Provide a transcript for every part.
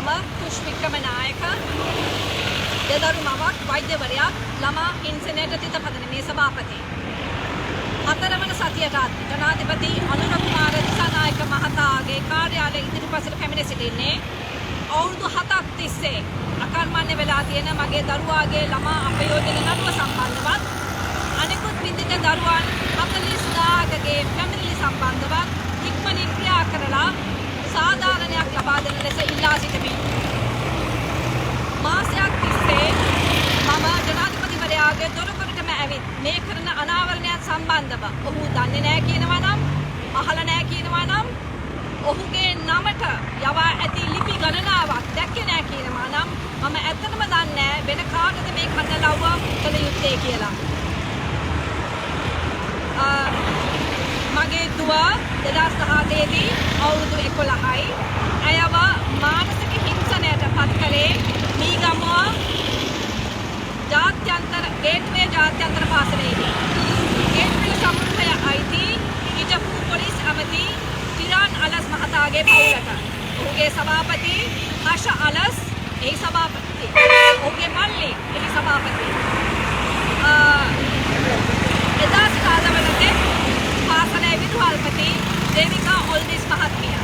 මම කුෂ්වික්‍රම නායක දෙදරු මවක් වෛද්‍යවරයා ළමා හිංසනයට තිත පදන මේ සභාපති. 4 වන සතියටත් ජනාධිපති අනුර කුමාර දිසානායක මහතාගේ කාර්යාලය ඉදිරිපසට පැමිණ සිටින්නේ අවුරුදු 7ක් තිස්සේ අකර්මණ්‍ය වෙලා තියෙන මගේ දරුවාගේ ළමා අපයෝජන නඩුව සම්බන්ධවත් අනෙකුත් විඳින දරුවන් 40000ගේ පැමිණිලි සම්බන්ධවත් ඉක්මනින් ක්‍රියා කරලා සාධාරණයක් ලබා දෙන ලෙස ඉල්ලා සිටිමි. මාසයක් තිස්සේ මම ජනාධිපතිවරයාගේ දොරකඩටම ඇවිත් මේ කරන අනාවරණයන් සම්බන්ධව ඔහු දන්නේ නැහැ කියනවා නම් අහලා නැහැ කියනවා නම් ඔහුගේ නමට යවා ඇති ලිපි ගණනාවක් දැක්කේ නැහැ කියනවා නම් මම ඇත්තටම දන්නේ නැහැ වෙන කාටද මේ කන්නලව්ව කළ යුත්තේ කියලා. මගේ දුව 2018 දී අවුරුදු 11යි. ඇයව මානසික හිංසනයට පත් කළේ මීගමුව ගේට්වේ ජාත්‍යන්තර පාසලේදී. ගේට්වේ සමුදාය අයිති හිටපු පොලිස් ඇමති තිරාන් අලස් මහතාගේ පවුලට. ඔහුගේ සභාපති හෂ අලස් ඒ සභාපති. ඔහුගේ මල්ලි ඒ සභාපති. එදා සිතාලවලදී පාසලේ විදුහල්පති දේවිකා ඔල්දිස් මහත්මිය.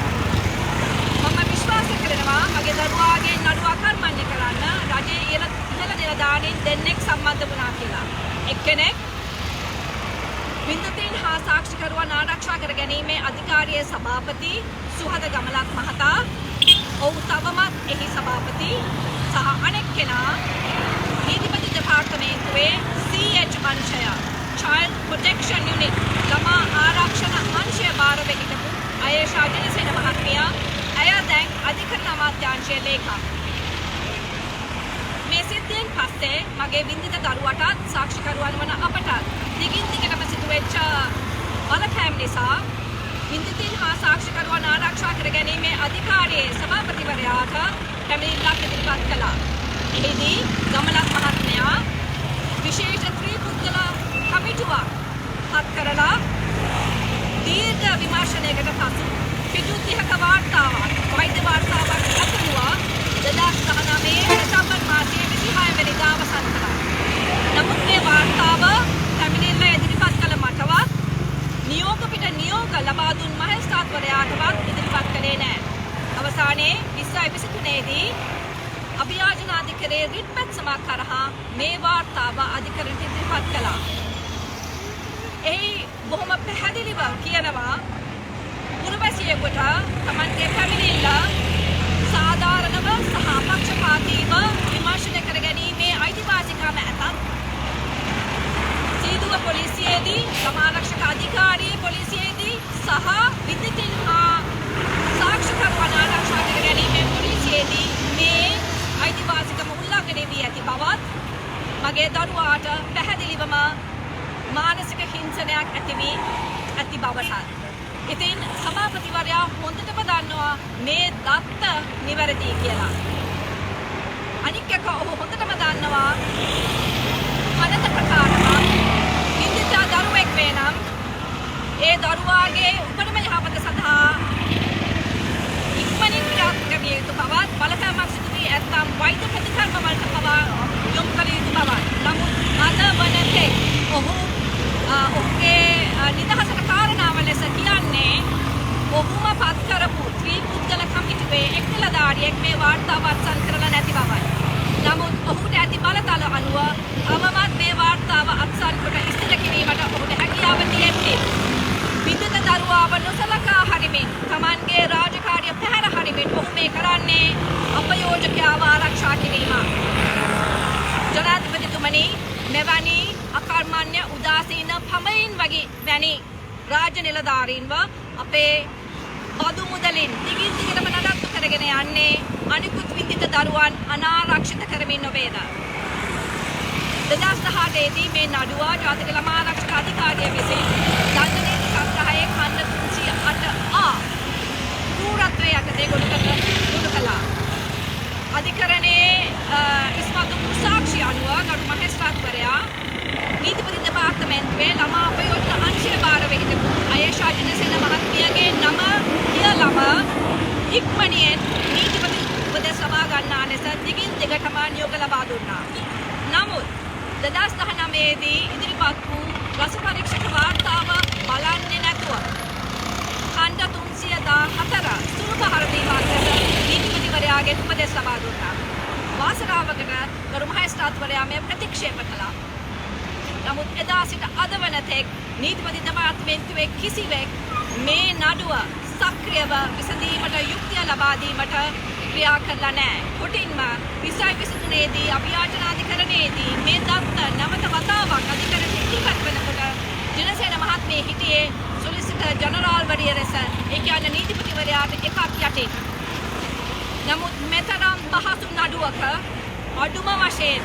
මම විශ්වාස කරනවා මගේ දරුවාගේ නඩුව අකර්මණ්‍ය කරන්න රජයේ ඉහළ නිලධාරීන් දෙන්නෙක් සම්බන්ධ වුණා කියලා. එක්කෙනෙක් වින්දතීන් හා සාක්ෂිකරුවන් ආරක්ෂා කර ගැනීමේ අධිකාරියේ සභාපති සුහද ගමලක් මහතා. ඔහු තවමත් එහි සභාපති සහ අනෙක් කෙනා නීතිපති දෙපාර්තමේන්තුවේ CH අංශය Child Protection Unit ළමා ආරක්ෂණ අංශය භාරව හිටපු අයේෂා ජනසේන මහත්මිය. ඇය දැන් අධිකරණ අමාත්‍යාංශයේ ලේකම්. මේ සිද්ධියෙන් පස්සේ මගේ වින්දිත දරුවටත් සාක්ෂිකරුවන් වන අපටත් දිගින් දිගටම සිදුවෙච්ච බලපෑම් නිසා වින්දිතීන් හා සාක්ෂිකරුවන් ආරක්ෂා කර ගැනීමේ අධිකාරියේ සභාපතිවරයාට පැමිණිල්ලක් ඉදිරිපත් කළා. එහිදී ගමලක් මහත්මයා විශේෂ ත්‍රිපුද්ගල කමිටුවක් පත් කරලා දීර්ඝ විමර්ශනයකට පසු පිටු 30ක වාර්තාවක් වෛද්‍ය වාර්තාවක් අතුරුවා 2019 දෙසැම්බර් මාසයේ 26 වෙනිදා අවසන් කළා. නමුත් මේ වාර්තාව පැමිණිල්ල ඉදිරිපත් කළ මටවත් නියෝග නියෝග ලබා දුන් මහේස්ත්‍රාත්වරයාටවත් ඉදිරිපත් කළේ නැහැ. අවසානයේ 2023 දී අභියාචනාධිකරණයේ රිට් පැත්සමක් කරහා මේ වාර්තාව අධිකරණයට ඉදිරිපත් කළා. එහි බොහොම පැහැදිලිව කියනවා පුරවැසියෙකුට තමන්ගේ පැමිණිල්ල සාධාරණව සහ අපක්ෂපාතීව විමර්ශනය කර ගැනීමේ අයිතිවාසිකම ඇතත් සීදුව පොලිසියේදී සමාරක්ෂක අධිකාරියේ පොලිසියේදී සහ විද්‍යුතින් හා සාක්ෂිකරුවන් ආරක්ෂා කර ගැනීමේ පොලිසියේදී මේ අයිතිවාසිකම උල්ලංඝනය වී ඇති බවත් මගේ දරුවාට පැහැදිලිවම මානසික හිංසනයක් ඇති වී ඇති බවටත්. ඉතින් සභාපතිවරයා හොඳටම දන්නවා මේ දත්ත නිවැරදි කියලා. අනික් එක ඔහු හොඳටම දන්නවා පනත ප්‍රකාරව විද්‍යා දරුවෙක් වේ නම් ඒ දරුවාගේ උපරිම යහපත සඳහා ඉක්මනින් ක්‍රියාත්මක විය යුතු බවත් බලපෑමක් සිදු වී ඇතනම් වෛද්‍ය ප්‍රතිකර්ම වලට පවා යොමු කළ යුතු බවත්. නමුත් අද වනතේ ඔහුගේ නිදහසට කාරණාව ලෙස කියන්නේ ඔහුම පත් කරපු ත්‍රිපුද්ගල කමිටුවේ එක් නිලධාරියෙක් මේ වාර්තාව අත්සන් කරලා නැති බවයි. නමුත් ඔහුට ඇති බලතල අනුව අවමත් මේ වාර්තාව අත්සන් කොට ඉස්තර කිරීමට ඔහුට හැකියාව තියෙන්නේ. විදුත දරුවාව නොසලකා හරිමින් Tamanගේ රාජකාරිය පැහැර හරිමින් ඔහු මේ කරන්නේ අපයෝජකයාව ආරක්ෂා කිරීම. ජනාධිපතිතුමනි මෙවැනි අකර්මණ්‍ය උදාසීන පමයින් වගේ වැනි රාජ්‍ය නිලධාරීන්ව අපේ බදු මුදලින් දිගින් දිගටම නඩත්තු කරගෙන යන්නේ අනිකුත් විදිත දරුවන් අනාරක්ෂිත කරමින් නොවේද? 2018 දී මේ නඩුව ජාතික ළමා ආරක්ෂක අධිකාරිය විසින් දණ්ඩනීති සංග්‍රහයේ ඛණ්ඩ 308 කෘරත්වය යටතේ ගොනු කළා. අධිකරණයේ ඉස්මතු සාක්ෂි අනුව ගරු මහේස්ත්‍රාත්වරයා නීතිපති දෙපාර්තමේන්තුවේ ළමා අපයෝජන අංශය භාරව හිටපු අයේෂා ජනසේන මහත්මියගේ නම ඉහළම ඉක්මනියෙන් නීතිපති උපදෙස් ලබා 23 ඉදිරිපත් වූ රස පරීක්ෂක වාර්තාව බලන්නේ නැතුව ඛණ්ඩ 314 සුළු පහර දීමකට නීතිපතිවරයාගෙන් උපදෙස් ලබා දුන්නා. වාසනාවකට ගරු මහේස්ත්‍රාත්වරයා මේ ප්‍රතික්ෂේප කළා. නමුත් එදා සිට අද වන තෙක් නීතිපති දෙපාර්තමේන්තුවේ කිසිවෙක් මේ නඩුව සක්‍රියව විසඳීමට යුක්තිය ලබා දීමට ක්‍රියා කරලා නැහැ. කොටින්ම 2023 දී අභියාචනාධිකරණයේදී මේ දත්ත නැවත වතාවක් අධිකරණයට ඉදිරිපත් වෙනකොට ජනසේන මහත්මිය හිටියේ සොලිසිටර් ජනරාල්වරිය ලෙස, ඒ කියන්නේ නීතිපතිවරයාට එකක් යටින්. නමුත් මෙතරම් පහසු නඩුවක අඩුම වශයෙන්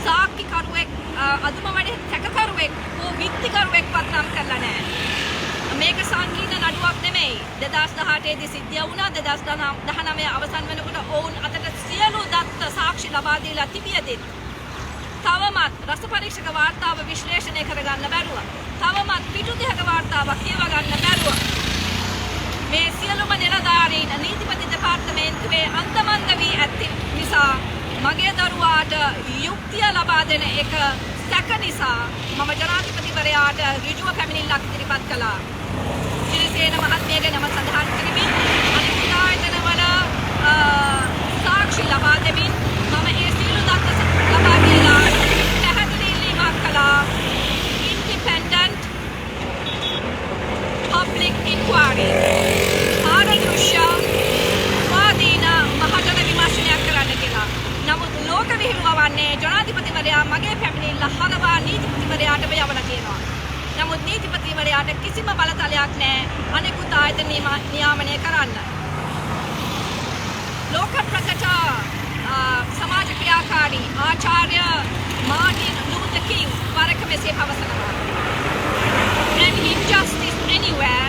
සාක්කිකරුවෙක් අදුම වැඩි සැකකරුවෙක් හෝ විත්තිකරුවෙක්වත් නම් කරලා නැහැ. මේක සංකීර්ණ නඩුවක් නෙමෙයි. 2018 දී සිද්ධිය වුණා. 2019 අවසන් වෙනකොට ඔවුන් අතට සියලු දත්ත සාක්ෂි ලබා දීලා තිබියදී තවමත් රස පරීක්ෂක වාර්තාව විශ්ලේෂණය කරගන්න බැරුව, තවමත් පිටු දෙක වාර්තාවක් කියව ගන්න බැරුව මේ සියලුම නිලධාරීන් නීතිපති දෙපාර්තමේන්තුවේ අන්තමන්ද වී ඇති නිසා මගේ දරුවාට යුක්තිය ලබා දෙන එක සැක නිසා මම ජනාධිපතිවරයාට ඍජුව පැමිණිල්ලක් ඉදිරිපත් කළා. ජනසේන මහත්මියගේ නම සඳහන් කරමින් අනිත් ආයතනවල සාක්ෂි ලබා දෙමින් මම ඒ සියලු දත්ත ලබා දීලා පැහැදිලි ඉල්ලීමක් කළා. ඉන්ඩිපෙන්ඩන්ට් public inquiry පාරදෘශ්‍ය ස්වාධීන මහජන විමර්ශනයක් කරන්න කියලා. නමුත් ලෝක විහිළුව වන්නේ ජනාධිපතිවරයා මගේ පැමිණිල්ල හරවා නීතිපතිවරයාටම යවලා තියෙනවා. නමුත් නීතිපතිවරයාට කිසිම බලතලයක් නැහැ අනෙකුත් ආයතන නියාමනය කරන්න. ලෝක ප්‍රකට සමාජ ක්‍රියාකාරී ආචාර්ය මාර්ටින් ලූතර් කිං වරක මෙසේ පවසනවා. An injustice anywhere